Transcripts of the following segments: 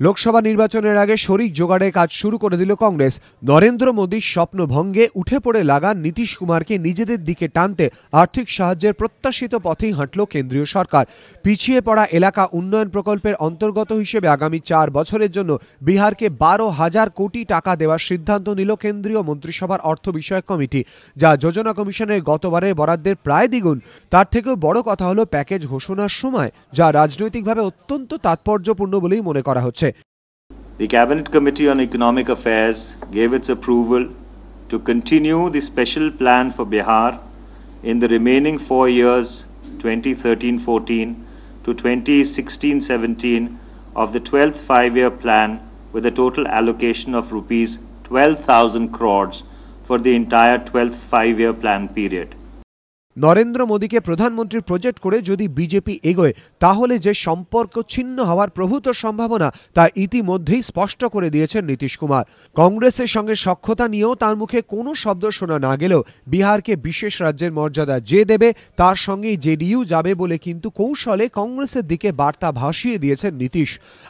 লোকসভা নির্বাচনের আগে শরিক জোগাড়ে কাজ শুরু করে দিল কংগ্রেস। নরেন্দ্র মোদীর স্বপ্ন ভঙ্গে উঠে পড়ে লাগা নীতিশ কুমারকে নিজেদের দিকে টানতে আর্থিক সাহায্যের প্রত্যাশিত পথেই হাঁটল কেন্দ্রীয় সরকার। পিছিয়ে পড়া এলাকা উন্নয়ন প্রকল্পের অন্তর্গত হিসেবে আগামী 4 বছরের জন্য বিহারকে 12,000 কোটি টাকা দেওয়ার সিদ্ধান্ত নিল কেন্দ্রীয় মন্ত্রিসভার অর্থ বিষয়ক কমিটি, যা যোজনা কমিশনের গতবারের বরাদ্দের প্রায় দ্বিগুণ। তার থেকেও বড় কথা হলো প্যাকেজ ঘোষণার সময়, যা রাজনৈতিকভাবে অত্যন্ত তাৎপর্যপূর্ণ বলেই মনে করা হচ্ছে। The Cabinet Committee on Economic Affairs gave its approval to continue the special plan for Bihar in the remaining 4 years 2013-14 to 2016-17 of the 12th five-year plan with a total allocation of rupees 12,000 crores for the entire 12th five-year plan period. Narendra মোদীকে প্রধানমন্ত্রীর project করে যদি BJP এগোয়, তাহলে যে সম্পর্ক ছিন্ন হওয়ার প্রভূত সম্ভাবনা তা ইতিমধ্যেই স্পষ্ট করে দিয়েছেন নীতিশ কুমার। কংগ্রেসের সঙ্গে সখ্যতা নিয়েও তার মুখে কোনো শব্দ শোনা না গেলেও বিহারকে বিশেষ রাজ্যের মর্যাদা যে দেবে তার সঙ্গেই জেডিইউ যাবে বলে কিন্তু কৌশলে কংগ্রেসের দিকে বার্তা ভাসিয়ে দিয়েছেন নীতিশ।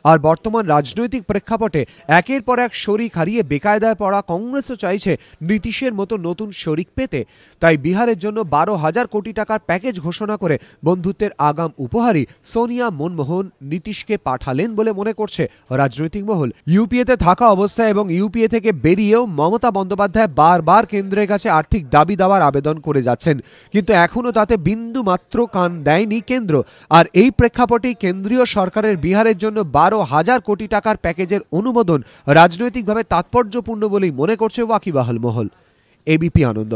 আর বর্তমান রাজনৈতিক প্রেক্ষাপটে একের পর এক শরিক হারিয়ে বেকায়দায় পড়া কংগ্রেসও চাইছে নীতিশের মতো নতুন শরিক পেতে। তাই বিহারের জন্য 12,000 কোটি টাকার প্যাকেজ ঘোষণা করে বন্ধুত্বের আগাম উপহারই সোনিয়া মনমোহন নীতিশকে পাঠালেন বলে মনে করছে রাজনৈতিক মহল। ইউপিএতে থাকা অবস্থায় এবং ইউপিএ থেকে বেরিয়েও মমতা বন্দ্যোপাধ্যায় বারবার কেন্দ্রের কাছে আর্থিক দাবি দেওয়ার আবেদন করে যাচ্ছেন, কিন্তু এখনো তাতে বিন্দু মাত্র কান দেয়নি কেন্দ্র। আর এই প্রেক্ষাপটেই কেন্দ্রীয় সরকারের বিহারের জন্য 12,000 কোটি টাকার প্যাকেজের অনুমোদন রাজনৈতিকভাবে তাৎপর্যপূর্ণ বলেই মনে করছে ওয়াকিবহাল মহল। এবিপি আনন্দ।